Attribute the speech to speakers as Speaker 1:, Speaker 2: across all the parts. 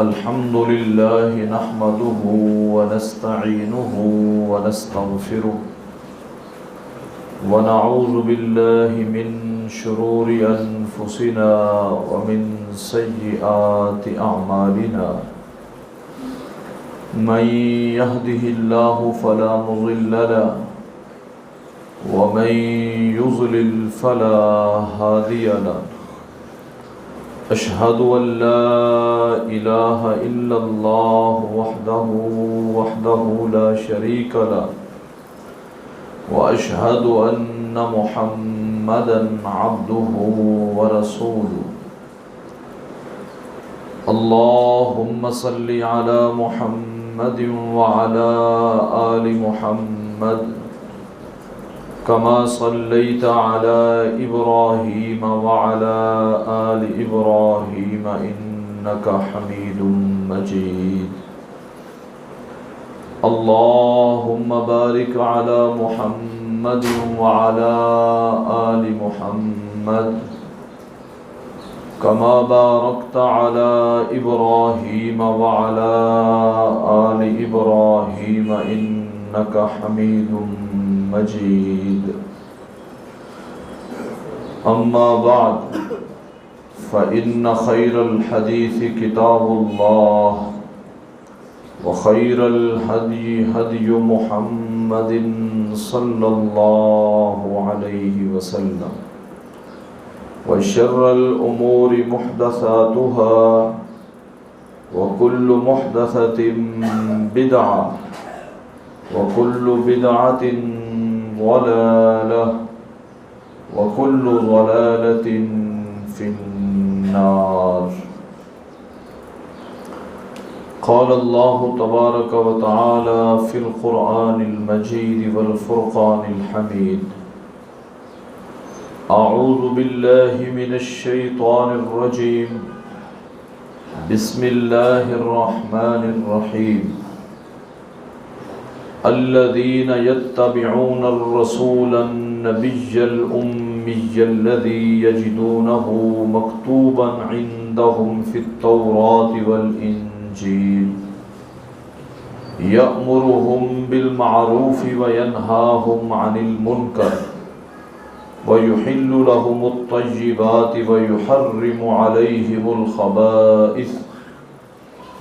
Speaker 1: الحمد لله نحمده ونستعينه ونستغفره ونعوذ بالله من شرور أنفسنا ومن سيئات أعمالنا من يهده الله فلا مضل له ومن يضلل فلا هادي له أشهد أن لا إله إلا الله وحده لا شريك له وأشهد أن محمدا عبده ورسوله اللهم صل على محمد وعلى آل محمد كما صليت على إبراهيم وعلى آل إبراهيم إنك حميد مجيد اللهم بارك على محمد وعلى آل محمد كما باركت على إبراهيم وعلى آل إبراهيم إنك حميد مجيد أما بعد فإن خير الحديث كتاب الله وخير الهدي هدي محمد صلى الله عليه وسلم وشر الأمور محدثاتها وكل محدثة بدعة وكل بدعة ضلالة وكل ضلالة في النار قال الله تبارك وتعالى في القرآن المجيد والفرقان الحميد أعوذ بالله من الشيطان الرجيم بسم الله الرحمن الرحيم الذين يتبعون الرسول النبي الأمي الذي يجدونه مكتوبا عندهم في التوراة والإنجيل يأمرهم بالمعروف وينهاهم عن المنكر ويحل لهم الطيبات ويحرم عليهم الخبائث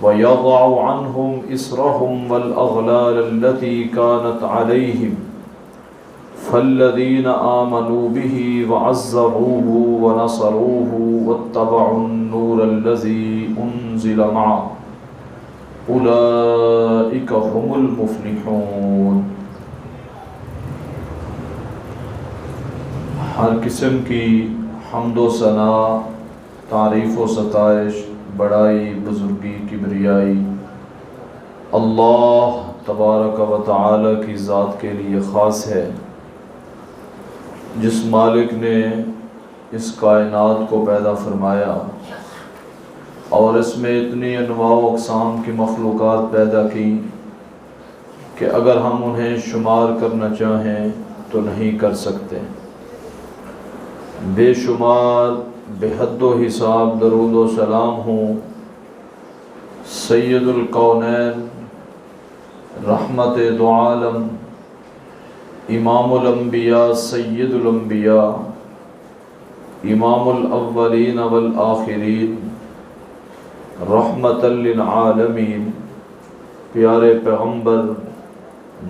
Speaker 1: ويضع عنهم إصرهم والأغلال التي كانت عليهم فالذين آمنوا به وعزروه ونصروه واتبعوا النور الذي أنزل معه أولئك هم المفلحون. ہر قسم کی حمد و ثنا، تعریف و ستائش، بڑائی، بزرگی، کبریائی اللہ تبارک و تعالی کی ذات کے لیے خاص ہے، جس مالک نے اس کائنات کو پیدا فرمایا اور اس میں اتنی انواع و اقسام کی مخلوقات پیدا کی کہ اگر ہم انہیں شمار کرنا چاہیں تو نہیں کر سکتے. بے شمار بے حد و حساب درود و سلام ہوں سید الکونین، رحمت دو عالم، امام الانبیاء، سید الانبیاء، امام الاولین والآخرین، رحمت للعالمین، پیارے پیغمبر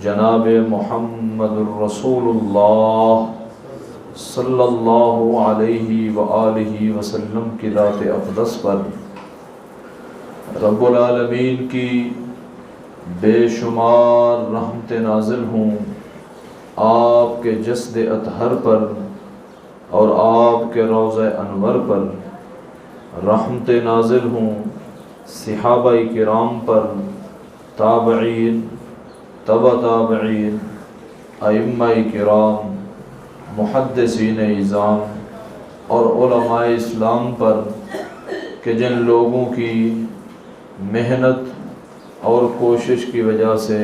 Speaker 1: جناب محمد الرسول اللہ صلی اللہ علیہ وآلہ وسلم کی ذات اقدس پر رب العالمین کی بے شمار رحمتیں نازل ہوں آپ کے جسد اطہر پر اور آپ کے روضہ انور پر، رحمتیں نازل ہوں صحابہ کرام پر، تابعین، تبع تابعین، ائمہ کرام، محدثین اعظام اور علماء اسلام پر کہ جن لوگوں کی محنت اور کوشش کی وجہ سے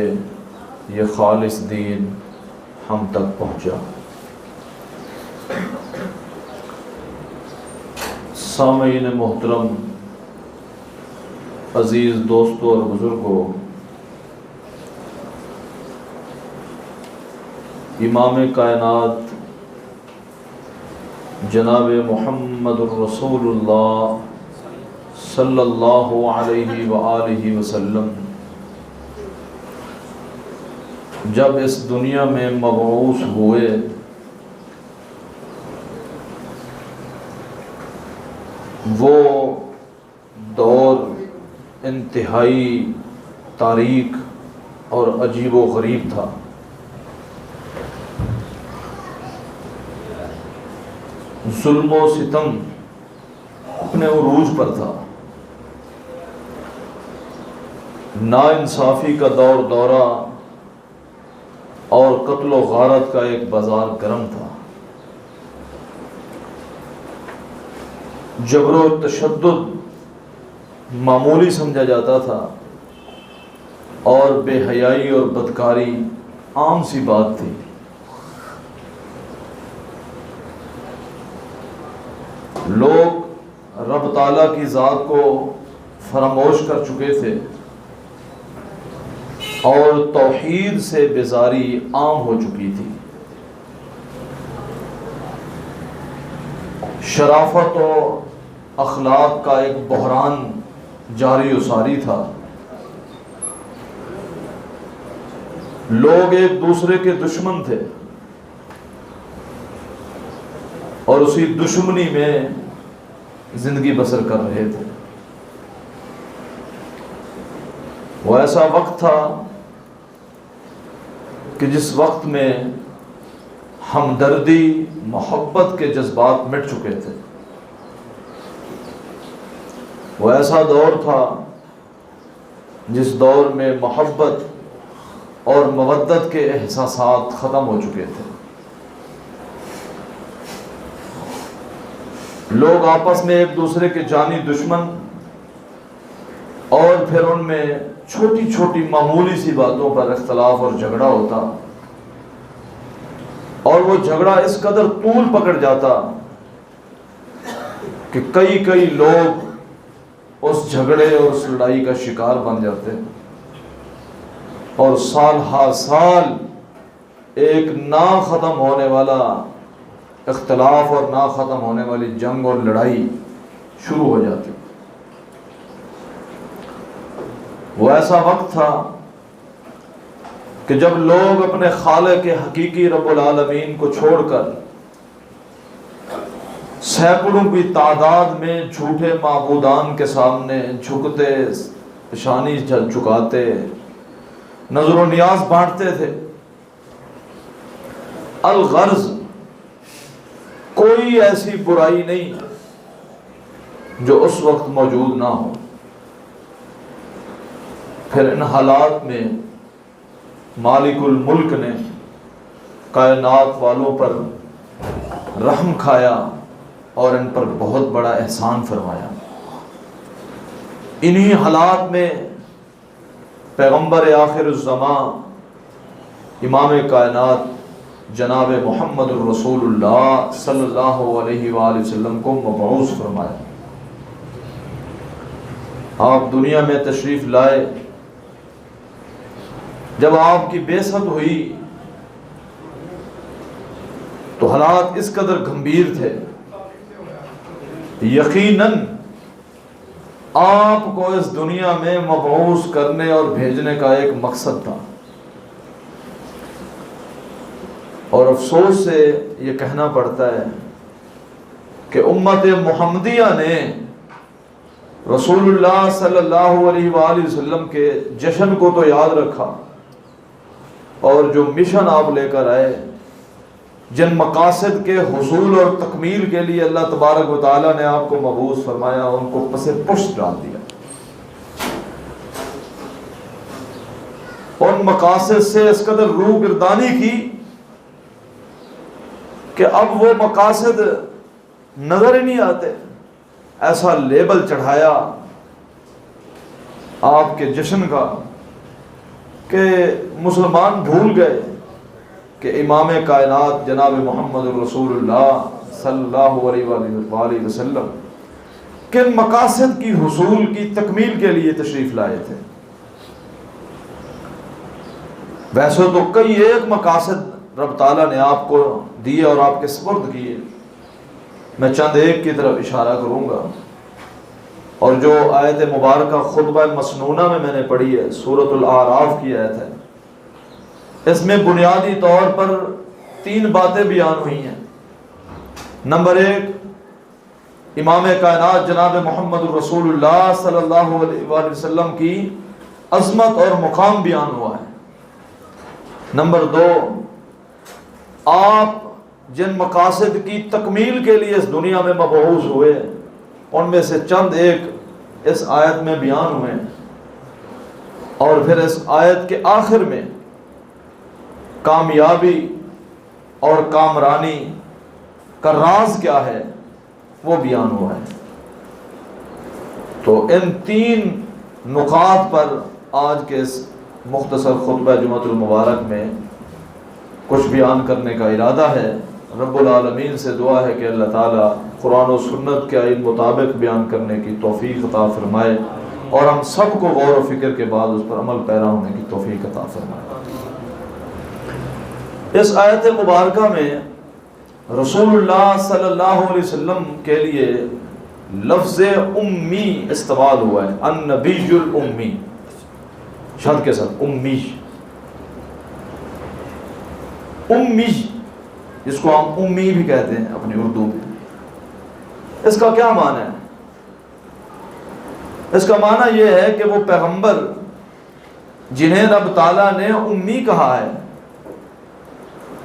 Speaker 1: یہ خالص دین ہم تک پہنچا. سامعین محترم، عزیز دوستوں اور بزرگوں، امام کائنات جناب محمد الرسول اللہ صلی اللہ علیہ وآلہ وسلم جب اس دنیا میں مبعوث ہوئے وہ دور انتہائی تاریک اور عجیب و غریب تھا۔ ظلم و ستم اپنے عروج پر تھا، ناانصافی کا دور دورہ اور قتل و غارت کا ایک بازار گرم تھا۔ جبر و تشدد معمولی سمجھا جاتا تھا اور بے حیائی اور بدکاری عام سی بات تھی۔ لوگ رب تعالیٰ کی ذات کو فراموش کر چکے تھے اور توحید سے بیزاری عام ہو چکی تھی۔ شرافت و اخلاق کا ایک بحران جاری و ساری تھا۔ لوگ ایک دوسرے کے دشمن تھے اور اسی دشمنی میں زندگی بسر کر رہے تھے۔ وہ ایسا وقت تھا کہ جس وقت میں ہمدردی محبت کے جذبات مٹ چکے تھے۔ وہ ایسا دور تھا جس دور میں محبت اور مودت کے احساسات ختم ہو چکے تھے۔ لوگ آپس میں ایک دوسرے کے جانی دشمن اور پھر ان میں چھوٹی چھوٹی معمولی سی باتوں پر اختلاف اور جھگڑا ہوتا اور وہ جھگڑا اس قدر طول پکڑ جاتا کہ کئی لوگ اس جھگڑے اور اس لڑائی کا شکار بن جاتے اور سال ہر سال ایک نہ ختم ہونے والا اختلاف اور نہ ختم ہونے والی جنگ اور لڑائی شروع ہو جاتی۔ وہ ایسا وقت تھا کہ جب لوگ اپنے خالق حقیقی رب العالمین کو چھوڑ کر سینکڑوں کی تعداد میں جھوٹے معبودان کے سامنے جھکتے، پیشانی جھکاتے، نظر و نیاز بانٹتے تھے۔ الغرض کوئی ایسی برائی نہیں جو اس وقت موجود نہ ہو۔ پھر ان حالات میں مالک الملک نے کائنات والوں پر رحم کھایا اور ان پر بہت بڑا احسان فرمایا۔ انہی حالات میں پیغمبر آخر الزمان امام کائنات جناب محمد الرسول اللہ صلی اللہ علیہ وآلہ وسلم کو مبعوث فرمایا۔ آپ دنیا میں تشریف لائے، جب آپ کی بعثت ہوئی تو حالات اس قدر گمبھیر تھے۔ یقیناً آپ کو اس دنیا میں مبعوث کرنے اور بھیجنے کا ایک مقصد تھا، اور افسوس سے یہ کہنا پڑتا ہے کہ امت محمدیہ نے رسول اللہ صلی اللہ علیہ وآلہ وسلم کے جشن کو تو یاد رکھا، اور جو مشن آپ لے کر آئے، جن مقاصد کے حصول اور تکمیل کے لیے اللہ تبارک و تعالیٰ نے آپ کو مبعوث فرمایا، ان کو پس پشت ڈال دیا۔ ان مقاصد سے اس قدر روح گردانی کی کہ اب وہ مقاصد نظر ہی نہیں آتے۔ ایسا لیبل چڑھایا آپ کے جشن کا کہ مسلمان بھول گئے کہ امام کائنات جناب محمد الرسول اللہ صلی اللہ علیہ وآلہ وسلم کن مقاصد کی حصول کی تکمیل کے لیے تشریف لائے تھے؟ ویسے تو کئی ایک مقاصد رب تعالیٰ نے آپ کو دیے اور آپ کے سپرد کیے، میں چند ایک کی طرف اشارہ کروں گا۔ اور جو آیت مبارکہ خطبہ مسنونہ میں نے پڑھی ہے، سورۃ الاعراف کی آیت ہے، اس میں بنیادی طور پر 3 باتیں بیان ہوئی ہیں۔ نمبر 1، امام کائنات جناب محمد الرسول اللہ صلی اللہ علیہ وآلہ وسلم کی عظمت اور مقام بیان ہوا ہے۔ نمبر 2، آپ جن مقاصد کی تکمیل کے لیے اس دنیا میں مبعوث ہوئے ان میں سے چند ایک اس آیت میں بیان ہوئے ہیں، اور پھر اس آیت کے آخر میں کامیابی اور کامرانی کا راز کیا ہے وہ بیان ہوا ہے۔ تو ان 3 نقاط پر آج کے اس مختصر خطبہ جمعۃ المبارک میں کچھ بیان کرنے کا ارادہ ہے۔ رب العالمین سے دعا ہے کہ اللہ تعالیٰ قرآن و سنت کے علم مطابق بیان کرنے کی توفیق عطا فرمائے، اور ہم سب کو غور و فکر کے بعد اس پر عمل پیرا ہونے کی توفیق عطا فرمائے۔ اس آیت مبارکہ میں رسول اللہ صلی اللہ علیہ وسلم کے لیے لفظ امی استعمال ہوا ہے، النبی الامی، شد کے ساتھ امی، امی جس کو ہم امی بھی کہتے ہیں اپنی اردو میں۔ اس کا کیا معنی ہے؟ اس کا معنی یہ ہے کہ وہ پیغمبر جنہیں رب تعالیٰ نے امی کہا ہے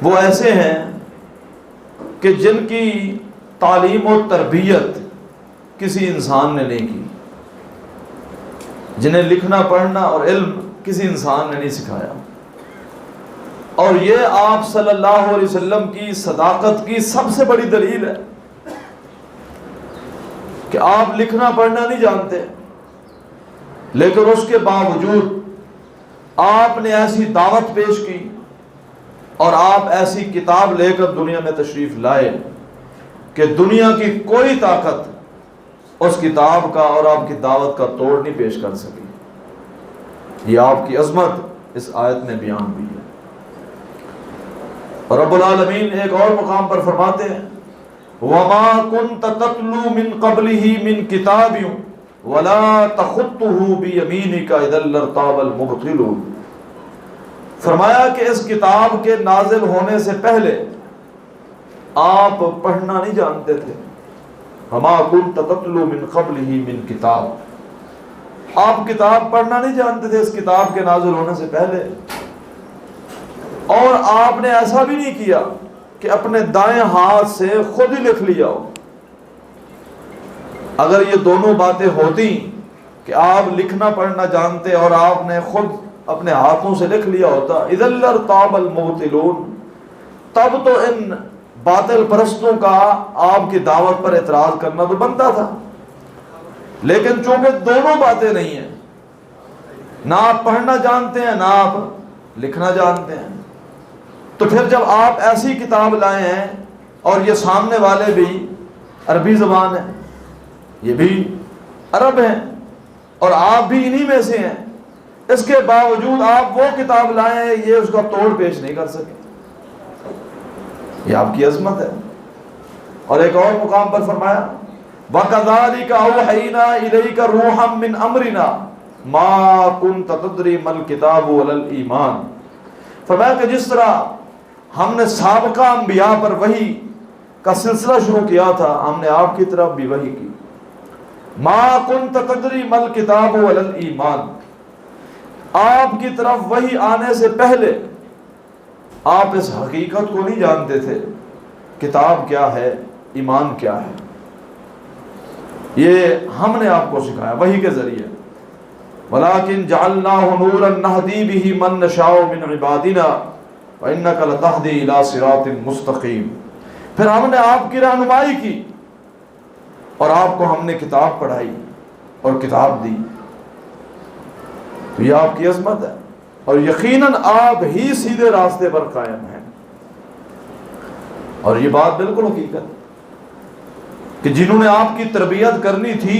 Speaker 1: وہ ایسے ہیں کہ جن کی تعلیم و تربیت کسی انسان نے نہیں کی، جنہیں لکھنا پڑھنا اور علم کسی انسان نے نہیں سکھایا، اور یہ آپ صلی اللہ علیہ وسلم کی صداقت کی سب سے بڑی دلیل ہے کہ آپ لکھنا پڑھنا نہیں جانتے، لیکن اس کے باوجود آپ نے ایسی دعوت پیش کی اور آپ ایسی کتاب لے کر دنیا میں تشریف لائے کہ دنیا کی کوئی طاقت اس کتاب کا اور آپ کی دعوت کا توڑ نہیں پیش کر سکی۔ یہ آپ کی عظمت اس آیت میں بیان ہوئی ہے۔ اور رب العالمین ایک اور مقام پر فرماتے ہیں وَمَا كُنْتَ تَتْلُو مِن قَبْلِهِ مِن كِتَابٍ وَلَا تَخُطُّهُ بِيَمِينِكَ إِذًا لَارْتَابَ الْمُبْطِلُونَ۔ فرمایا کہ اس کتاب کے نازل ہونے سے پہلے آپ پڑھنا نہیں جانتے تھے۔ وَمَا كُنْتَ تَتْلُو مِن قَبْلِهِ مِن كِتَابٍ، آپ کتاب پڑھنا نہیں جانتے تھے اس کتاب کے نازل ہونے سے پہلے، اور آپ نے ایسا بھی نہیں کیا کہ اپنے دائیں ہاتھ سے خود ہی لکھ لیا ہو۔ اگر یہ دونوں باتیں ہوتی کہ آپ لکھنا پڑھنا جانتے اور آپ نے خود اپنے ہاتھوں سے لکھ لیا ہوتا، اِذًا لَارْتَابَ الْمُبْطِلُونَ، تب تو ان باطل پرستوں کا آپ کی دعوت پر اعتراض کرنا تو بنتا تھا، لیکن چونکہ دونوں باتیں نہیں ہیں، نہ آپ پڑھنا جانتے ہیں نہ آپ لکھنا جانتے ہیں، تو پھر جب آپ ایسی کتاب لائے ہیں اور یہ سامنے والے بھی عربی زبان ہے، یہ بھی عرب ہیں اور آپ بھی انہی میں سے ہیں، اس کے باوجود آپ وہ کتاب لائے ہیں، یہ اس کا توڑ پیش نہیں کر سکے۔ یہ آپ کی عظمت ہے۔ اور ایک اور مقام پر فرمایا وَكَذَلِكَ أَوْحَيْنَا إِلَيْكَ رُوحًا مِّنْ أَمْرِنَا مَا كُنْتَ تَدْرِي مَا الْكِتَابُ وَلَا الْإِيمَانُ۔ فرمایا کہ جس طرح ہم نے سابقہ انبیاء پر وحی کا سلسلہ شروع کیا تھا، ہم نے آپ کی طرف بھی وحی کی۔ مَا كُنْتَ تَدْرِي مَا الْكِتَابُ وَلَا الْإِيمَانُ، آپ کی طرف وحی آنے سے پہلے آپ اس حقیقت کو نہیں جانتے تھے کتاب کیا ہے، ایمان کیا ہے۔ یہ ہم نے آپ کو سکھایا وحی کے ذریعے۔ وَلَٰكِن جَعَلْنَاهُ نُورًا نَهْدِي بِهِ مَن نَّشَاءُ مِنْ عِبَادِنَا وَإِنَّكَ لَتَهْدِي إِلَىٰ صِرَاطٍ مُّسْتَقِيمٍ۔ پھر ہم نے آپ کی رہنمائی کی اور آپ کو ہم نے کتاب پڑھائی اور کتاب دی۔ تو یہ آپ کی عظمت ہے، اور یقیناً آپ ہی سیدھے راستے پر قائم ہیں۔ اور یہ بات بالکل حقیقت کہ جنہوں نے آپ کی تربیت کرنی تھی،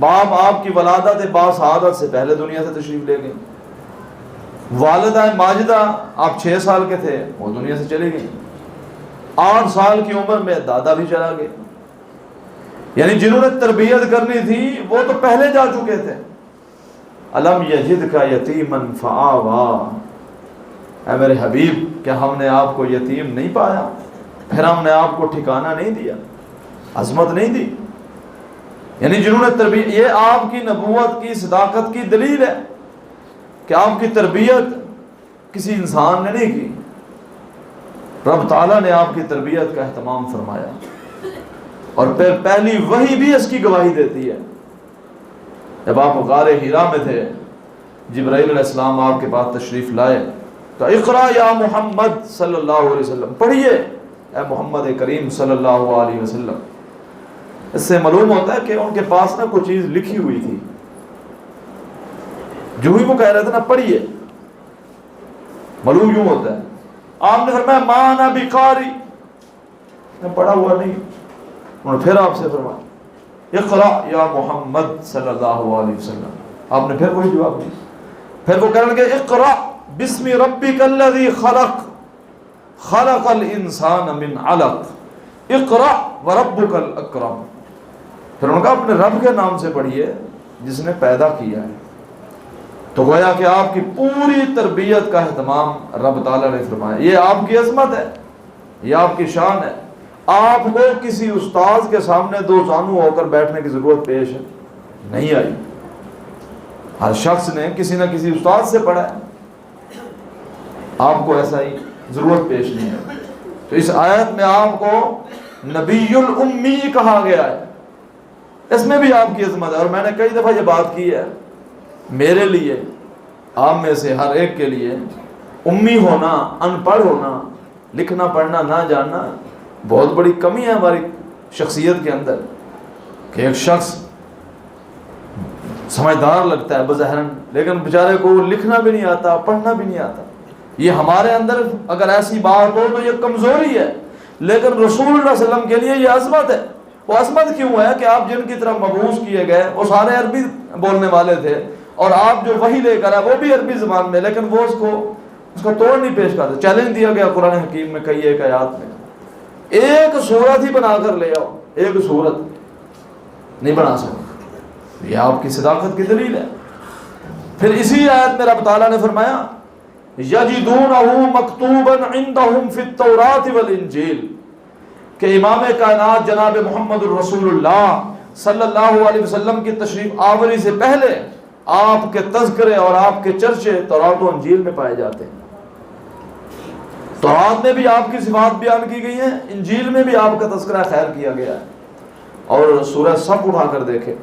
Speaker 1: باپ آپ کی ولادت باسعادت سے پہلے دنیا سے تشریف لے گئے، والدہ ماجدہ آپ 6 سال کے تھے وہ دنیا سے چلی گئی، 8 سال کی عمر میں دادا بھی چلا گئے، یعنی جنہوں نے تربیت کرنی تھی وہ تو پہلے جا چکے تھے۔ الم یجدک یتیما فآوا، اے میرے حبیب کیا ہم نے آپ کو یتیم نہیں پایا، پھر ہم نے آپ کو ٹھکانہ نہیں دیا، عظمت نہیں دی؟ یعنی جنہوں نے تربیت، یہ آپ کی نبوت کی صداقت کی دلیل ہے کہ آپ کی تربیت کسی انسان نے نہیں کی، رب تعالیٰ نے آپ کی تربیت کا اہتمام فرمایا، اور پھر پہلی وحی بھی اس کی گواہی دیتی ہے۔ جب آپ غار حرا میں تھے، جبرائیل علیہ السلام آپ کے پاس تشریف لائے تو اقرا یا محمد صلی اللہ علیہ وسلم، پڑھیے اے محمد کریم صلی اللہ علیہ وسلم۔ اس سے معلوم ہوتا ہے کہ ان کے پاس نہ کوئی چیز لکھی ہوئی تھی، جو ہی وہ کہہ رہے تھے نا پڑھیے، معلوم یوں ہوتا ہے۔ آپ نے فرمایا ما انا بقاری، میں پڑھا ہوا نہیں، انہوں نے پھر آپ سے فرمایا اقرا یا محمد صلی اللہ علیہ وسلم، آپ نے پھر کوئی جواب نہیں، پھر وہ کہنے لگے اقرا بسم ربک الذی خلق خلق الانسان من علق اقرا وربک الاکرم، پھر انہوں نے کہا اپنے رب کے نام سے پڑھیے جس نے پیدا کیا ہے۔ تو گویا کہ آپ کی پوری تربیت کا اہتمام رب تعالیٰ نے فرمایا۔ یہ آپ کی عظمت ہے، یہ آپ کی شان ہے۔ آپ کو کسی استاذ کے سامنے دو زانو ہو کر بیٹھنے کی ضرورت پیش نہیں آئی، ہر شخص نے کسی نہ کسی استاذ سے پڑھا ہے، آپ کو ایسا ہی ضرورت پیش نہیں ہے۔ تو اس آیت میں آپ کو نبی الامی کہا گیا ہے، اس میں بھی آپ کی عظمت ہے۔ اور میں نے کئی دفعہ یہ بات کی ہے، میرے لیے، آپ میں سے ہر ایک کے لیے امی ہونا، ان پڑھ ہونا، لکھنا پڑھنا نہ جاننا بہت بڑی کمی ہے ہماری شخصیت کے اندر، کہ ایک شخص سمجھدار لگتا ہے بظاہراً، لیکن بیچارے کو لکھنا بھی نہیں آتا، پڑھنا بھی نہیں آتا۔ یہ ہمارے اندر اگر ایسی بات ہو تو یہ کمزوری ہے، لیکن رسول اللہ صلی اللہ علیہ وسلم کے لیے یہ عظمت ہے۔ وہ عظمت کیوں ہے کہ آپ جن کی طرف مبعوث کیے گئے وہ سارے عربی بولنے والے تھے، اور آپ جو وحی لے کر آئے وہ بھی عربی زبان میں، لیکن وہ اس کو توڑ نہیں پیش کرتے۔ چیلنج دیا گیا قرآن حکیم میں کئی ایک آیات میں، ایک صورت ہی بنا کر لے آؤ، ایک صورت نہیں بنا سکتے، یہ آپ کی صداقت کی دلیل ہے۔ پھر اسی آیت میں رب تعالیٰ نے فرمایا یجدونہ مکتوبا عندہم فی التوراۃ والانجیل، کہ امام کائنات جناب محمد الرسول اللہ صلی اللہ علیہ وسلم کی تشریف آوری سے پہلے آپ کے تذکرے اور آپ کے چرچے تورات و انجیل میں پائے جاتے ہیں۔ تورات میں بھی آپ کی صفات بیان کی گئی ہیں، انجیل میں بھی آپ کا تذکرہ خیر کیا گیا ہے۔ اور سورہ صف اٹھا کر دیکھیں،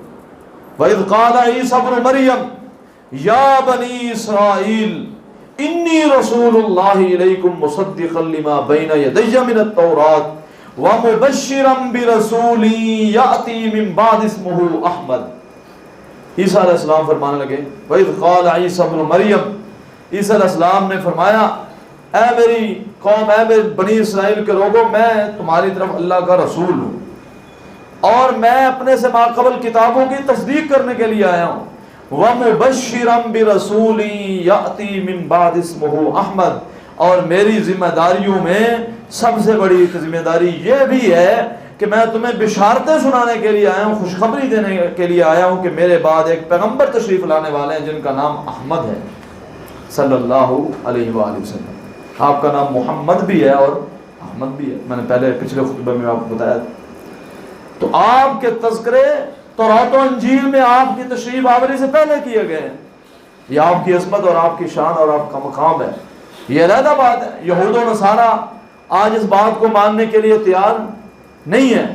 Speaker 1: وَإِذْ قَالَ عِيسَى ابْنُ مَرْيَمَ يَا بَنِي إِسْرَائِيلَ إِنِّي رَسُولُ اللَّهِ إِلَيْكُمْ مُصَدِّقًا لِمَا بَيْنَ يَدَيَّ مِنَ التَّوْرَاةِ وَمُبَشِّرًا بِرَسُولٍ يَأْتِي مِن بَعْدِي اسْمُهُ أَحْمَدُ۔ عیسیٰ علیہ السلام فرمانے لگے وَإِذْ قَالَ عِيسَى ابْنُ مَرْيَمَ، عیسیٰ علیہ السلام نے فرمایا اے میری قوم، اے میرے بنی اسرائیل کے لوگوں، میں تمہاری طرف اللہ کا رسول ہوں، اور میں اپنے سے ماقبل کتابوں کی تصدیق کرنے کے لیے آیا ہوں۔ وَمُبَشِّرًا بِرَسُولٍ يَأْتِي مِن بَعْدِ اسْمُهُ أَحْمَدُ، اور میری ذمہ داریوں میں سب سے بڑی ذمہ داری یہ بھی ہے کہ میں تمہیں بشارتیں سنانے کے لیے آیا ہوں، خوشخبری دینے کے لیے آیا ہوں کہ میرے بعد ایک پیغمبر تشریف لانے والے ہیں جن کا نام احمد ہے صلی اللہ علیہ وآلہ وسلم۔ آپ کا نام محمد بھی ہے اور احمد بھی ہے، میں نے پہلے پچھلے خطبے میں آپ کو بتایا تھا۔ تو آپ کے تذکرے تورات و انجیل میں آپ کی تشریف آوری سے پہلے کیے گئے ہیں۔ یہ آپ کی عظمت اور آپ کی شان اور آپ کا مقام ہے، یہ علیحدہ بات ہے۔ یہود و نصارہ آج اس بات کو ماننے کے لیے تیار نہیں ہے،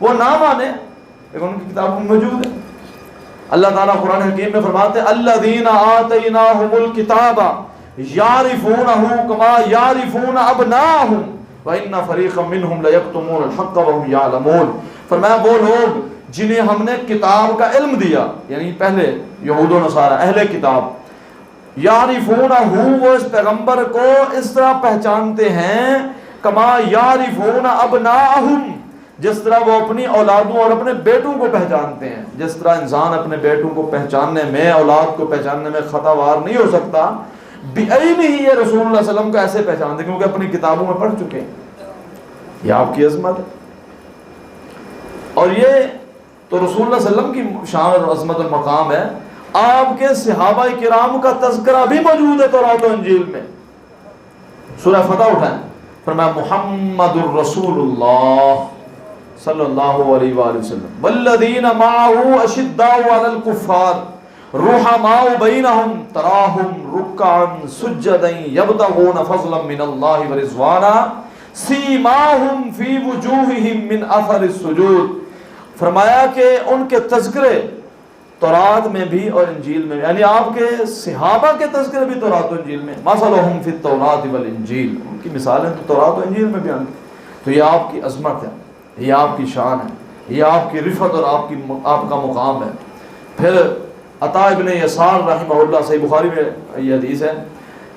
Speaker 1: وہ نہ مانے لیکن ان کی کتابوں میں موجود ہے۔ اللہ تعالیٰ قرآن حکیم میں فرماتے ہیں الذین آتیناہم الکتاب یعرفونہ کما یعرفون ابناءہم وَإِنَّ فَرِيقًا مِّنْهُمْ لَيَكْتُمُونَ الْحَقَّ وَهُمْ يَعْلَمُونَ۔ فرمایا وہ لوگ جنہیں ہم نے کتاب کا علم دیا، یعنی پہلے یہود و نصارہ اہل کتاب، یعرفونہ، وہ اس پیغمبر کو اس طرح پہچانتے ہیں کما یعرفون ابناءہم، جس طرح وہ اپنی اولادوں اور اپنے بیٹوں کو پہچانتے ہیں، جس طرح انسان اپنے بیٹوں کو پہچاننے میں، اولاد کو پہچاننے میں خطا وار نہیں ہو سکتا، بعین ہی یہ رسول اللہ صلی اللہ علیہ وسلم کو ایسے پہچانتے ہیں کیونکہ اپنی کتابوں میں پڑھ چکے ہیں۔ یہ آپ کی عظمت ہے، اور یہ تو رسول اللہ صلی اللہ علیہ وسلم کی شان اور عظمت اور مقام ہے۔ آپ کے صحابہ کرام کا تذکرہ بھی موجود ہے تورات و انجیل میں۔ سورہ فتح اٹھائیں، فرمایا محمد الرسول اللہ صلی اللہ علیہ وآلہ وسلم والذین معه اشداء علی الکفار رحماء بینہم تراہم رکعا سجدا یبتغون فضلا من اللہ ورضوانا سیماہم فی وجوہہم من اثر السجود۔ فرمایا کہ ان کے تذکرے تورات میں بھی اور انجیل میں، یعنی آپ کے صحابہ کے تذکرے بھی تورات و انجیل میں، مثلہم فی التوراۃ والانجیل، ان کی مثالیں تو تورات و انجیل میں بیان کی۔ تو یہ آپ کی عظمت ہے، یہ آپ کی شان ہے، یہ آپ کی رفعت اور آپ کا مقام ہے۔ پھر عطا ابن یسار رحمہ اللہ، صحیح بخاری میں یہ حدیث ہے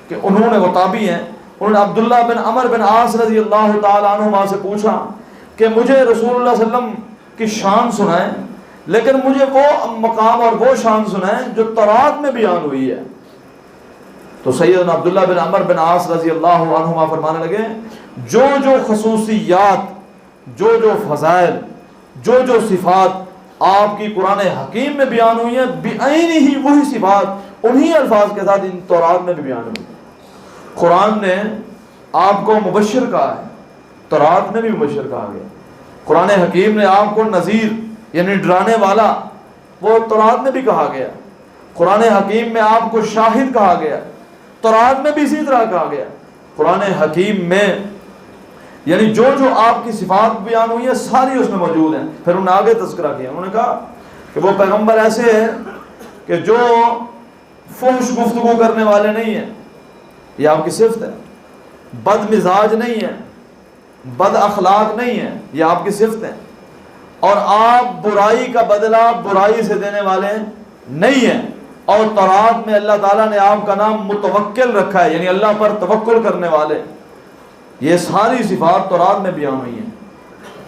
Speaker 1: کہ انہوں نے، وہ تابعی ہیں، انہوں نے عبداللہ بن عمر بن عاص رضی اللہ تعالیٰ عنہما سے پوچھا کہ مجھے رسول اللہ صلی اللہ علیہ وسلم کی شان سنائیں، لیکن مجھے وہ مقام اور وہ شان سنائیں جو تورات میں بیان ہوئی ہے۔ تو سیدنا عبداللہ بن عمر بن عاص رضی اللہ عنہما فرمانے لگے جو جو خصوصیات، جو جو فضائل، جو جو صفات آپ کی قرآن حکیم میں بیان ہوئی ہیں، بعین ہی وہی صفات انہی الفاظ کے ساتھ ان تورات میں بھی بیان ہوئی ہیں۔ قرآن نے آپ کو مبشر کہا ہے، تورات میں بھی مبشر کہا گیا۔ قرآن حکیم نے آپ کو نذیر یعنی ڈرانے والا، وہ تورات میں بھی کہا گیا۔ قرآن حکیم میں آپ کو شاہد کہا گیا، تورات میں بھی اسی طرح کہا گیا۔ قرآن حکیم میں یعنی جو جو آپ کی صفات بیان ہوئی ہیں ساری اس میں موجود ہیں۔ پھر انہوں نے آگے تذکرہ کیا، انہوں نے کہا کہ وہ پیغمبر ایسے ہیں کہ جو فحش گفتگو کرنے والے نہیں ہیں، یہ آپ کی صفت ہے۔ بد مزاج نہیں ہے، بد اخلاق نہیں ہے، یہ آپ کی صفت ہے۔ اور آپ برائی کا بدلہ برائی سے دینے والے نہیں ہیں۔ اور تورات میں اللہ تعالیٰ نے آپ کا نام متوکل رکھا ہے، یعنی اللہ پر توکل کرنے والے۔ یہ ساری صفات تورات میں بیان ہوئی ہیں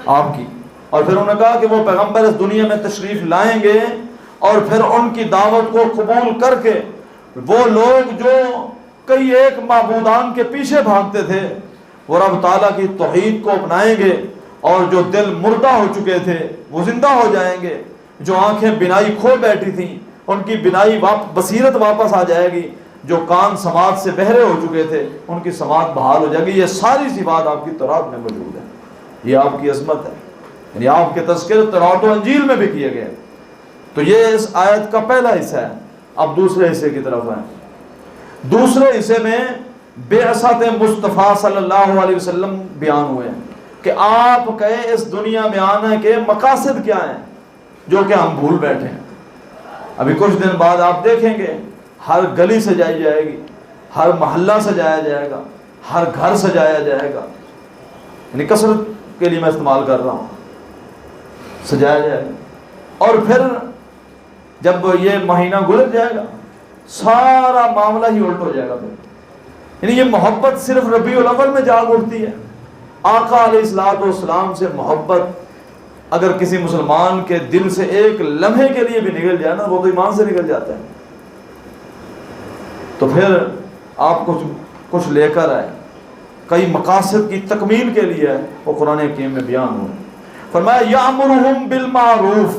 Speaker 1: آپ کی۔ اور پھر انہوں نے کہا کہ وہ پیغمبر اس دنیا میں تشریف لائیں گے، اور پھر ان کی دعوت کو قبول کر کے وہ لوگ جو کئی ایک معبودان کے پیچھے بھاگتے تھے وہ رب تعالیٰ کی توحید کو اپنائیں گے، اور جو دل مردہ ہو چکے تھے وہ زندہ ہو جائیں گے، جو آنکھیں بینائی کھو بیٹھی تھیں ان کی بینائی بصیرت واپس آ جائے گی، جو کان سماعت سے بہرے ہو چکے تھے ان کی سماعت بحال ہو جائے گی۔ یہ ساری صفات آپ کی تورات میں موجود ہے، یہ آپ کی عظمت ہے، یعنی آپ کے تذکرے تورات و انجیل میں بھی کیے گئے۔ تو یہ اس آیت کا پہلا حصہ ہے۔ اب دوسرے حصے کی طرف آئیں۔ دوسرے حصے میں بعثت مصطفیٰ صلی اللہ علیہ وسلم بیان ہوئے ہیں کہ آپ کے اس دنیا میں آنے کے مقاصد کیا ہیں، جو کہ ہم بھول بیٹھے ہیں۔ ابھی کچھ دن بعد آپ دیکھیں گے ہر گلی سجائی جائے گی، ہر محلہ سجایا جائے گا، ہر گھر سجایا جائے گا، یعنی کثرت کے لیے میں استعمال کر رہا ہوں، سجایا جائے گا۔ اور پھر جب یہ مہینہ گزر جائے گا سارا معاملہ ہی الٹ ہو جائے گا۔ پھر یعنی یہ محبت صرف ربیع الاول میں جاگ اٹھتی ہے۔ آقا علیہ الصلوۃ والسلام سے محبت اگر کسی مسلمان کے دل سے ایک لمحے کے لیے بھی نکل جائے نا، وہ تو ایمان سے نکل جاتا ہے۔ تو پھر آپ کچھ لے کر آئے، کئی مقاصد کی تکمیل کے لیے وہ قرآن حکیم میں بیان ہوئے۔ فرمایا یامرہم بالمعروف،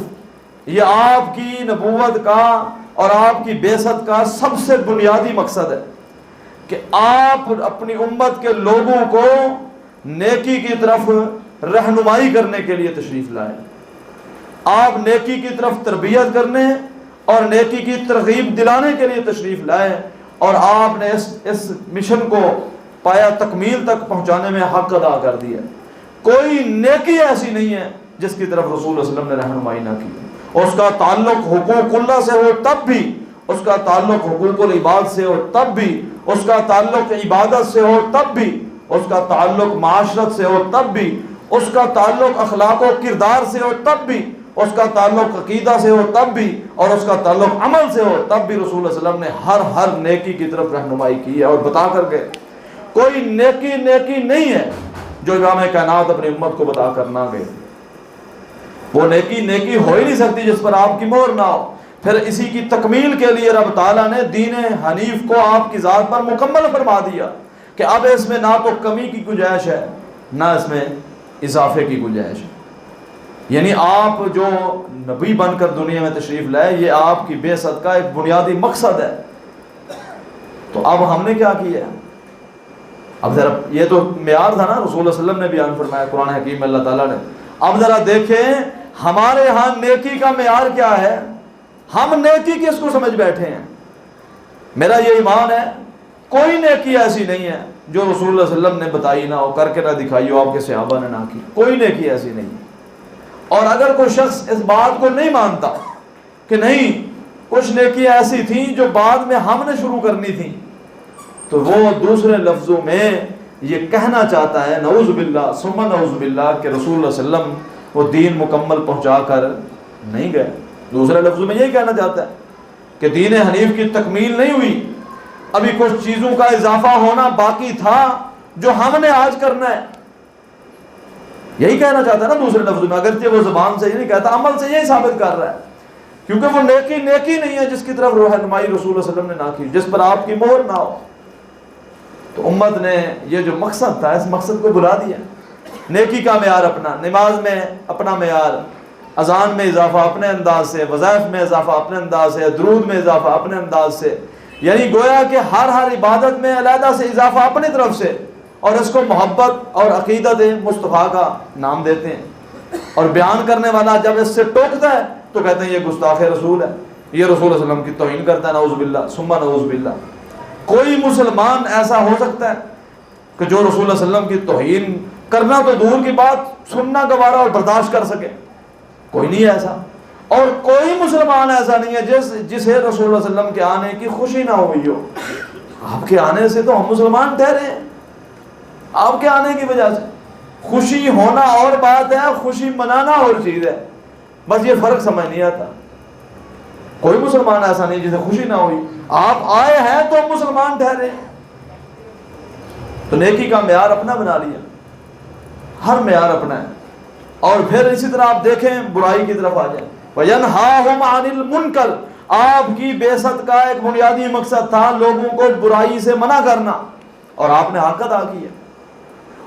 Speaker 1: یہ آپ کی نبوت کا اور آپ کی بعثت کا سب سے بنیادی مقصد ہے کہ آپ اپنی امت کے لوگوں کو نیکی کی طرف رہنمائی کرنے کے لیے تشریف لائیں۔ آپ نیکی کی طرف تربیت کرنے اور نیکی کی ترغیب دلانے کے لیے تشریف لائے، اور آپ نے اس مشن کو پایا تکمیل تک پہنچانے میں حق ادا کر دیا۔ کوئی نیکی ایسی نہیں ہے جس کی طرف رسول اللہ صلی اللہ علیہ وسلم نے رہنمائی نہ کی۔ اس کا تعلق حقوق اللہ سے ہو تب بھی، اس کا تعلق حقوق العباد سے ہو تب بھی، اس کا تعلق عبادت سے ہو تب بھی، اس کا تعلق معاشرت سے ہو تب بھی، اس کا تعلق اخلاق و کردار سے ہو تب بھی، اس کا تعلق عقیدہ سے ہو تب بھی، اور اس کا تعلق عمل سے ہو تب بھی رسول اللہ صلی اللہ علیہ وسلم نے ہر نیکی کی طرف رہنمائی کی ہے، اور بتا کر کے کوئی نیکی نہیں ہے جو امام کائنات اپنی امت کو بتا کر نہ گئے۔ وہ نیکی ہو ہی نہیں سکتی جس پر آپ کی مہر نہ ہو۔ پھر اسی کی تکمیل کے لیے رب تعالیٰ نے دین حنیف کو آپ کی ذات پر مکمل فرما دیا کہ اب اس میں نہ تو کمی کی گنجائش ہے نہ اس میں اضافے کی گنجائش ہے۔ یعنی آپ جو نبی بن کر دنیا میں تشریف لائے، یہ آپ کی بعثت کا ایک بنیادی مقصد ہے۔ تو اب ہم نے کیا کیا ہے؟ اب ذرا یہ تو معیار تھا نا، رسول اللہ صلی اللہ علیہ وسلم نے بیان فرمایا قرآن حکیم میں اللہ تعالیٰ نے۔ اب ذرا دیکھیں ہمارے ہاں نیکی کا معیار کیا ہے، ہم نیکی کس کو سمجھ بیٹھے ہیں؟ میرا یہ ایمان ہے کوئی نیکی ایسی نہیں ہے جو رسول اللہ صلی اللہ علیہ وسلم نے بتائی نہ ہو، کر کے نہ دکھائی ہو، آپ کے صحابہ نے نہ کی، کوئی نیکی ایسی نہیں ہے۔ اور اگر کوئی شخص اس بات کو نہیں مانتا کہ نہیں کچھ نیکی ایسی تھیں جو بعد میں ہم نے شروع کرنی تھیں، تو وہ دوسرے لفظوں میں یہ کہنا چاہتا ہے نعوذ باللہ ثم نعوذ باللہ کہ رسول اللہ صلی اللہ علیہ وسلم وہ دین مکمل پہنچا کر نہیں گئے۔ دوسرے لفظوں میں یہی کہنا چاہتا ہے کہ دین حنیف کی تکمیل نہیں ہوئی، ابھی کچھ چیزوں کا اضافہ ہونا باقی تھا جو ہم نے آج کرنا ہے، یہی کہنا چاہتا ہے نا دوسرے لفظوں میں۔ اگرچہ وہ زبان سے یہ نہیں کہتا، عمل سے یہی ثابت کر رہا ہے، کیونکہ وہ نیکی نہیں ہے جس کی طرف رہنمائی رسول اللہ صلی اللہ علیہ وسلم نے نہ کی، جس پر آپ کی مہر نہ ہو۔ تو امت نے یہ جو مقصد تھا اس مقصد کو بلا دیا۔ نیکی کا معیار اپنا، نماز میں اپنا معیار، اذان میں اضافہ اپنے انداز سے، وظائف میں اضافہ اپنے انداز سے، درود میں اضافہ اپنے انداز سے، یعنی گویا کہ ہر عبادت میں علیحدہ سے اضافہ اپنی طرف سے، اور اس کو محبت اور عقیدت مصطفیٰ کا نام دیتے ہیں۔ اور بیان کرنے والا جب اس سے ٹوکتا ہے تو کہتے ہیں یہ گستاخ رسول ہے، یہ رسول اللہ علیہ وسلم کی توہین کرتا ہے، نعوذ باللہ ثم نعوذ باللہ۔ کوئی مسلمان ایسا ہو سکتا ہے کہ جو رسول اللہ علیہ وسلم کی توہین کرنا تو دور کی بات، سننا گوارا اور برداشت کر سکے؟ کوئی نہیں ایسا۔ اور کوئی مسلمان ایسا نہیں ہے جسے رسول اللہ علیہ وسلم کے آنے کی خوشی نہ ہوئی ہو۔ آپ کے آنے سے تو ہم مسلمان ٹھہرے ہیں، آپ کے آنے کی وجہ سے۔ خوشی ہونا اور بات ہے، خوشی منانا اور چیز ہے، بس یہ فرق سمجھ نہیں آتا۔ کوئی مسلمان ایسا نہیں جسے خوشی نہ ہوئی، آپ آئے ہیں تو مسلمان ٹھہرے۔ تو نیکی کا معیار اپنا بنا لیا، ہر معیار اپنا ہے۔ اور پھر اسی طرح آپ دیکھیں برائی کی طرف آ جائیں، وَيَنْهَاهُمْ عَنِ الْمُنْكَرِ، آپ کی بعثت کا ایک بنیادی مقصد تھا لوگوں کو برائی سے منع کرنا، اور آپ نے حق ادا کی ہے۔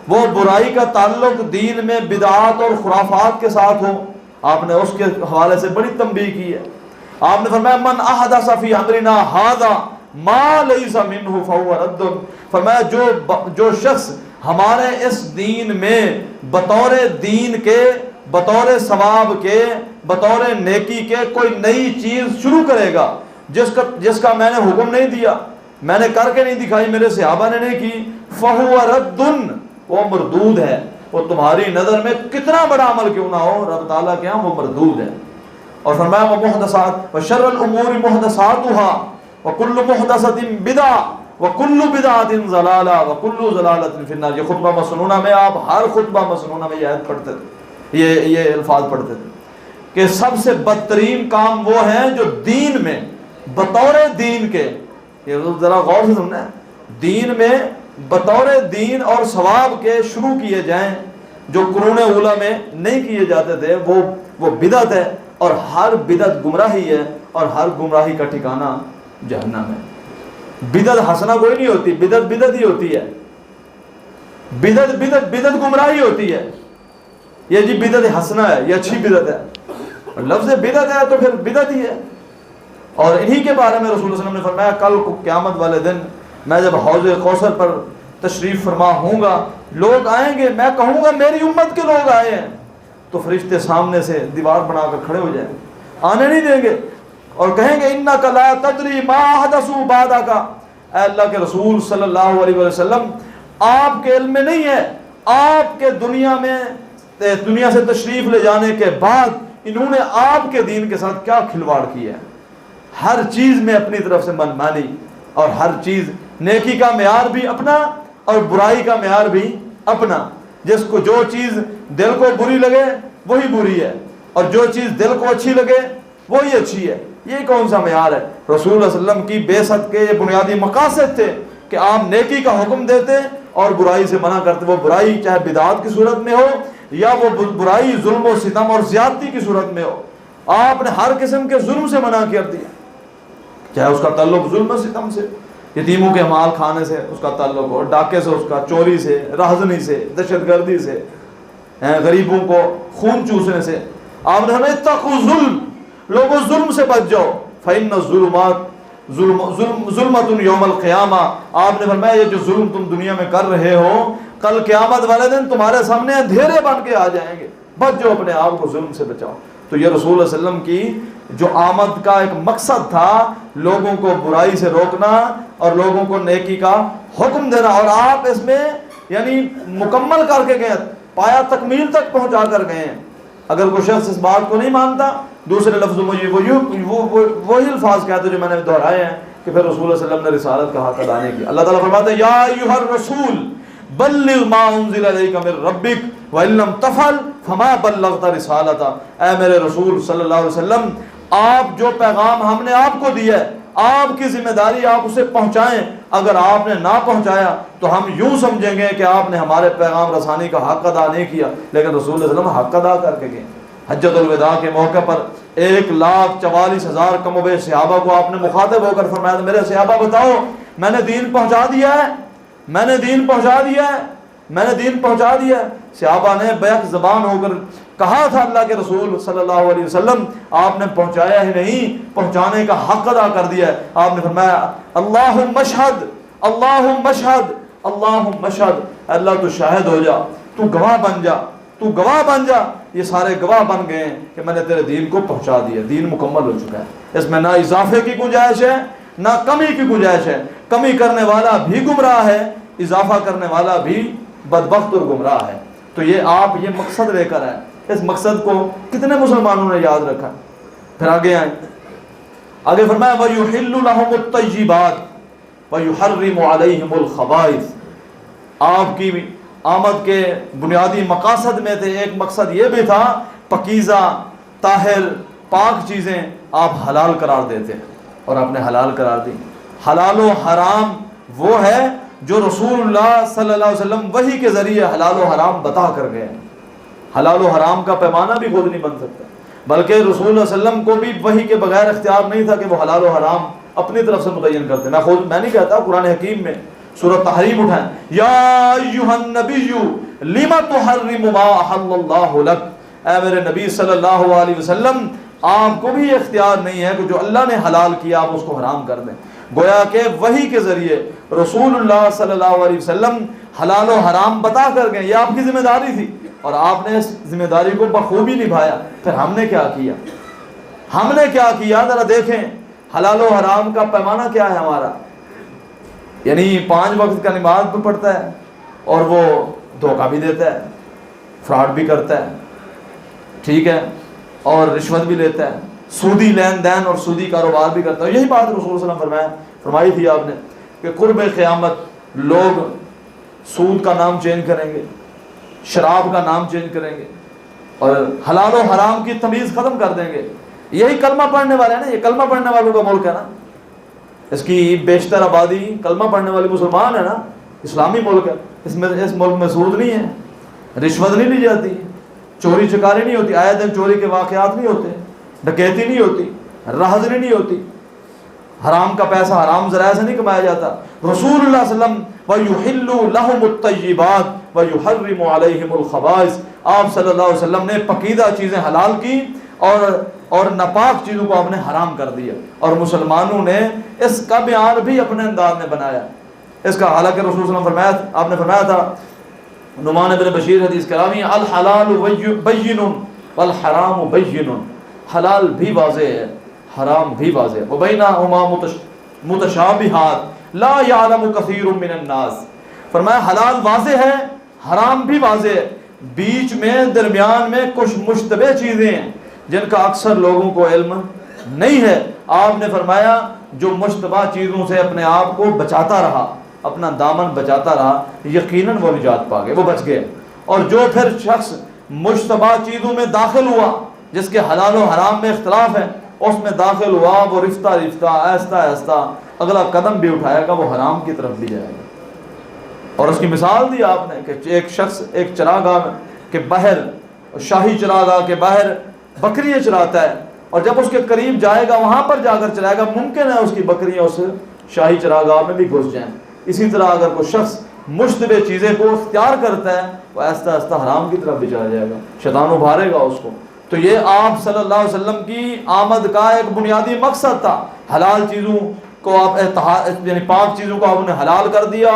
Speaker 1: وہ برائی کا تعلق دین میں بدعات اور خرافات کے ساتھ ہو، آپ نے اس کے حوالے سے بڑی تنبیہ کی ہے۔ آپ نے فرمایا من احدث فی امرنا ھذا ما لیس منہ فہو رد، فرمایا جو شخص ہمارے اس دین میں بطور دین کے، بطور ثواب کے، بطور نیکی کے کوئی نئی چیز شروع کرے گا جس کا میں نے حکم نہیں دیا، میں نے کر کے نہیں دکھائی، میرے صحابہ نے نہیں کی، فہو رد، وہ مردود ہے۔ وہ تمہاری نظر میں کتنا بڑا عمل کیوں نہ ہو، رب تعالیٰ کے ہاں وہ مردود ہے۔ اور فرمایا ومحدثات وشر الامور محدثاتها وكل محدثۃ بدعہ وكل بدعۃ ضلالہ وكل ضلالۃ فی النار۔ یہ خطبہ مسنونہ میں آپ ہر خطبہ مسنونہ میں یہ آیت پڑھتے تھے، یہ الفاظ پڑھتے تھے کہ سب سے بدترین کام وہ ہیں جو دین میں بطور دین کے، یہ ذرا غور سے سننا ہے، دین میں بطور دین اور ثواب کے شروع کیے جائیں جو قرون اولیٰ میں نہیں کیے جاتے تھے، وہ بدعت ہے، اور ہر بدعت گمراہی ہے، اور ہر گمراہی کا ٹھکانہ جہنم ہے۔ بدعت حسنہ کوئی نہیں ہوتی، بدعت ہی ہوتی ہے، بدعت گمراہی ہوتی ہے۔ یہ جی بدعت حسنہ ہے، یہ اچھی بدعت ہے، اور لفظ بدعت ہے تو پھر بدعت ہی ہے۔ اور انہی کے بارے میں رسول اللہ صلی اللہ علیہ وسلم نے فرمایا کل کو قیامت والے دن میں جب حوض کوثر پر تشریف فرما ہوں گا، لوگ آئیں گے، میں کہوں گا میری امت کے لوگ آئے ہیں، تو فرشتے سامنے سے دیوار بنا کر کھڑے ہو جائیں، آنے نہیں دیں گے، اور کہیں گے انک لا تدری ما حدثوا بعدک، اے اللہ کے رسول صلی اللہ علیہ وسلم آپ کے علم میں نہیں ہے، آپ کے دنیا سے تشریف لے جانے کے بعد انہوں نے آپ کے دین کے ساتھ کیا کھلواڑ کیا ہے۔ ہر چیز میں اپنی طرف سے من مانی، اور ہر چیز نیکی کا معیار بھی اپنا اور برائی کا معیار بھی اپنا۔ جس کو جو چیز دل کو بری لگے وہی بری ہے، اور جو چیز دل کو اچھی لگے وہی اچھی ہے۔ یہ کون سا معیار ہے؟ رسول اللہ صلی اللہ علیہ وسلم کی بعثت کے یہ بنیادی مقاصد تھے کہ آپ نیکی کا حکم دیتے اور برائی سے منع کرتے، وہ برائی چاہے بدعات کی صورت میں ہو یا وہ برائی ظلم و ستم اور زیادتی کی صورت میں ہو، آپ نے ہر قسم کے ظلم سے منع کر دیا، چاہے اس کا تعلق ظلم و ستم سے، یتیموں کے مال کھانے سے اس کا تعلق ہو، ڈاکے سے، اس کا چوری سے، رہزنی سے، دہشت گردی سے، غریبوں کو خون چوسنے سے۔ آپ نے ہمیں اتقوا ظلم، لوگوں ظلم سے بچ جاؤ، فإن الظلمات ظلمۃ یوم القیامہ، آپ نے فرمایا یہ جو ظلم تم دنیا میں کر رہے ہو کل قیامت والے دن تمہارے سامنے اندھیرے بن کے آ جائیں گے، بچ جاؤ، اپنے آپ کو ظلم سے بچاؤ۔ تو یہ رسول اللہ علیہ وسلم کی جو آمد کا ایک مقصد تھا، لوگوں کو برائی سے روکنا اور لوگوں کو نیکی کا حکم دینا، اور آپ اس میں یعنی مکمل کر کے گئے، پایا تکمیل تک پہنچا کر گئے ہیں۔ اگر کوئی شخص اس بات کو نہیں مانتا، دوسرے لفظوں میں وہی الفاظ کہتے جو میں نے دہرائے ہیں کہ پھر رسول اللہ صلی اللہ علیہ وسلم نے رسالت کا حق ادا نہیں کیا۔ اللہ تعالیٰ فرماتا ہے یا ایھا الرسول بلغ ما انزل الیک من ربک وان لم تفعل فما بلغت رسالتہ، اے میرے رسول صلی اللہ علیہ وسلم، آپ جو پیغام ہم نے آپ کو دیا ہے آپ کی ذمہ داری آپ اسے پہنچائیں، اگر آپ نے نہ پہنچایا تو ہم یوں سمجھیں گے کہ آپ نے ہمارے پیغام رسانی کا حق ادا نہیں کیا، لیکن رسول اللہ علیہ وسلم حق ادا کر کے گئے۔ حجۃ الوداع کے موقع پر 1,44,000 کم و بیش صحابہ کو آپ نے مخاطب ہو کر فرمایا میرے صحابہ بتاؤ میں نے دین پہنچا دیا ہے، میں نے دین پہنچا دیا ہے، میں نے دین پہنچا دیا ہے۔ صحابہ نے بیک زبان ہو کر کہا تھا اللہ کے رسول صلی اللہ علیہ وسلم آپ نے پہنچایا ہی نہیں، پہنچانے کا حق ادا کر دیا ہے۔ آپ نے فرمایا اللہم اشہد، اللہم اشہد، اللہم اشہد، اللہ تو شاہد ہو جا، تو گواہ بن جا، تو گواہ بن جا۔ یہ سارے گواہ بن گئے ہیں کہ میں نے تیرے دین کو پہنچا دیا، دین مکمل ہو چکا ہے، اس میں نہ اضافے کی گنجائش ہے نہ کمی کی گنجائش ہے۔ کمی کرنے والا بھی گمراہ ہے، اضافہ کرنے والا بھی بدبخت اور گمراہ ہے۔ تو یہ آپ یہ مقصد لے کر آئے، اس مقصد کو کتنے مسلمانوں نے یاد رکھا؟ پھر آگے آئیں، آگے فرمایا وَيُحِلُّ لَهُمُ الطَّيِّبَاتِ وَيُحَرِّمُ عَلَيْهِمُ الْخَبَائِثَ۔ آپ کی آمد کے بنیادی مقاصد میں تھے، ایک مقصد یہ بھی تھا پاکیزہ طاہر پاک چیزیں آپ حلال قرار دیتے اور آپ نے حلال قرار دی۔ حلال و حرام وہ ہے جو رسول اللہ صلی اللہ علیہ وسلم وحی کے ذریعے حلال و حرام بتا کر گئے۔ حلال و حرام کا پیمانہ بھی خود نہیں بن سکتا، بلکہ رسول اللہ علیہ وسلم کو بھی وحی کے بغیر اختیار نہیں تھا کہ وہ حلال و حرام اپنی طرف سے متعین کرتے۔ میں نہیں کہتا، قرآن حکیم میں سورۃ تحریم اٹھائیں، یا ایھا النبی لم تحرم ما احل اللہ لک، اے میرے نبی صلی اللہ علیہ وسلم آپ کو بھی اختیار نہیں ہے کہ جو اللہ نے حلال کیا آپ اس کو حرام کر دیں۔ گویا کہ وحی کے ذریعے رسول اللہ صلی اللہ علیہ وسلم حلال و حرام بتا کر گئے، یہ آپ کی ذمہ داری تھی اور آپ نے اس ذمہ داری کو بخوبی نبھایا۔ پھر ہم نے کیا کیا؟ ہم نے کیا کیا ذرا دیکھیں، حلال و حرام کا پیمانہ کیا ہے ہمارا؟ یعنی 5 وقت کا نماز بھی پڑھتا ہے اور وہ دھوکہ بھی دیتا ہے، فراڈ بھی کرتا ہے، ٹھیک ہے، اور رشوت بھی لیتا ہے، سودی لین دین اور سودی کاروبار بھی کرتا ہے۔ یہی بات رسول صلی اللہ علیہ وسلم فرمائی تھی آپ نے کہ قرب قیامت لوگ سود کا نام چینج کریں گے، شراب کا نام چینج کریں گے اور حلال و حرام کی تمیز ختم کر دیں گے۔ یہی کلمہ پڑھنے والے ہیں نا، یہ کلمہ پڑھنے والوں کا ملک ہے نا، اس کی بیشتر آبادی کلمہ پڑھنے والے مسلمان ہے نا، اسلامی ملک ہے، اس ملک میں سود نہیں ہے، رشوت نہیں لی جاتی، چوری چکاری نہیں ہوتی، آئے دن چوری کے واقعات نہیں ہوتے، ڈکیتی نہیں ہوتی، رہزنی نہیں ہوتی، حرام کا پیسہ حرام ذرائع سے نہیں کمایا جاتا۔ رسول اللہ صلی اللہ علیہ وسلم وَيُحِلُّ لَهُمُ الطَّيِّبَاتِ وَيُحَرِّمُ عَلَيْهِمُ الْخَبَائِثَ، آپ صلی اللہ علیہ وسلم نے پاکیزہ چیزیں حلال کی اور ناپاک چیزوں کو آپ نے حرام کر دیا، اور مسلمانوں نے اس کا بیان بھی اپنے انداز میں بنایا اس کا۔ حالانکہ رسول صلی اللہ علیہ وسلم فرمایا، آپ نے فرمایا تھا، نعمان بن بشیر حدیث کرامی، الحلال بین والحرام بین، حلال بھی واضح ہے حرام بھی واضح ہے، وبینہما متشابہات لا یعلم کثیر من الناس، فرمایا حلال واضح ہے حرام بھی واضح ہے، بیچ میں درمیان میں کچھ مشتبہ چیزیں ہیں جن کا اکثر لوگوں کو علم نہیں ہے۔ آپ نے فرمایا جو مشتبہ چیزوں سے اپنے آپ کو بچاتا رہا، اپنا دامن بچاتا رہا، یقیناً وہ نجات پا گئے، وہ بچ گئے۔ اور جو پھر شخص مشتبہ چیزوں میں داخل ہوا، جس کے حلال و حرام میں اختلاف ہے، اس میں داخل ہوا، وہ رفتہ رفتہ آہستہ آہستہ اگلا قدم بھی اٹھائے گا، وہ حرام کی طرف بھی جائے گا۔ اور اس کی مثال دی آپ نے کہ ایک شخص ایک چراگاہ کہ باہر شاہی چراگاہ کے باہر بکریاں چراتا ہے، اور جب اس کے قریب جائے گا وہاں پر جا کر چلائے گا، ممکن ہے اس کی بکریاں اس شاہی چراگاہ میں بھی گھس جائیں۔ اسی طرح اگر کوئی شخص مشتبہ چیزیں کو اختیار کرتا ہے وہ آہستہ آہستہ حرام کی طرف بھی چلا جائے گا، شیطان ابھارے گا اس کو۔ تو یہ آپ صلی اللہ علیہ وسلم کی آمد کا ایک بنیادی مقصد تھا، حلال چیزوں کو آپ یعنی پاک چیزوں کو آپ نے حلال کر دیا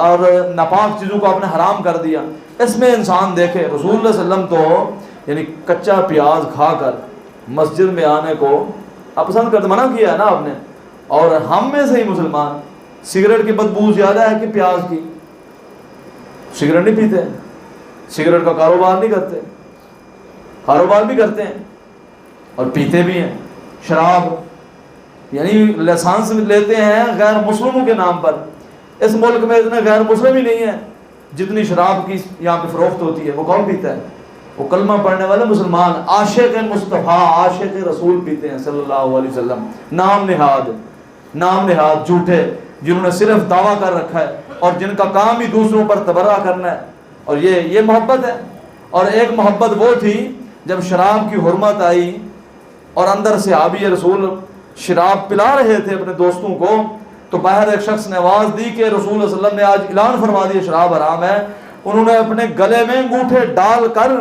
Speaker 1: اور ناپاک چیزوں کو آپ نے حرام کر دیا۔ اس میں انسان دیکھے رسول اللہ صلی اللہ علیہ وسلم تو یعنی کچا پیاز کھا کر مسجد میں آنے کو آپ پسند کرتے، منع کیا ہے نا آپ نے، اور ہم میں سے ہی مسلمان سگریٹ کی بدبو زیادہ ہے کہ پیاز کی، سگریٹ نہیں پیتے، سگریٹ کا کاروبار نہیں کرتے، کاروبار بھی کرتے ہیں اور پیتے بھی ہیں۔ شراب یعنی لائسنس لیتے ہیں غیر مسلموں کے نام پر۔ اس ملک میں اتنے غیر مسلم ہی نہیں ہیں جتنی شراب کی یہاں پہ فروخت ہوتی ہے۔ وہ کون پیتا ہے؟ وہ کلمہ پڑھنے والے مسلمان، عاشق مصطفیٰ عاشق رسول پیتے ہیں صلی اللہ علیہ وسلم، نام نہاد جھوٹے، جنہوں نے صرف دعویٰ کر رکھا ہے اور جن کا کام ہی دوسروں پر تبرہ کرنا ہے۔ اور یہ محبت ہے۔ اور ایک محبت وہ تھی جب شراب کی حرمت آئی اور اندر صحابی رسول شراب پلا رہے تھے اپنے دوستوں کو، تو باہر ایک شخص نے آواز دی کہ رسول اللہ صلی اللہ علیہ وسلم نے آج اعلان فرما دیا شراب حرام ہے۔ انہوں نے اپنے گلے میں انگوٹھے ڈال کر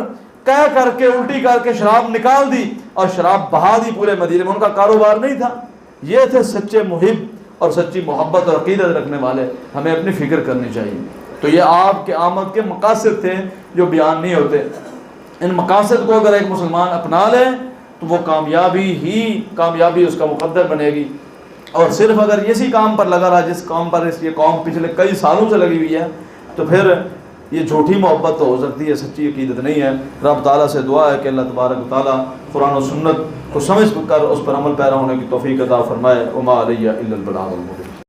Speaker 1: کہہ کر کے الٹی کر کے شراب نکال دی اور شراب بہا دی پورے مدینے میں۔ ان کا کاروبار نہیں تھا، یہ تھے سچے محب اور سچی محبت اور عقیدت رکھنے والے۔ ہمیں اپنی فکر کرنی چاہیے۔ تو یہ آپ کے آمد کے مقاصد تھے جو بیان نہیں ہوتے۔ ان مقاصد کو اگر ایک مسلمان اپنا لے تو وہ کامیابی اس کا مقدر بنے گی۔ اور صرف اگر اسی کام پر لگا رہا جس کام پر یہ قوم پچھلے کئی سالوں سے لگی ہوئی ہے تو پھر یہ جھوٹی محبت تو ہو سکتی ہے، سچی عقیدت نہیں ہے۔ رب تعالیٰ سے دعا ہے کہ اللہ تبارک و تعالیٰ قرآن و سنت کو سمجھ کر اس پر عمل پیرا ہونے کی توفیق عطا فرمائے۔ وما علیہ الا البلاغ المبین۔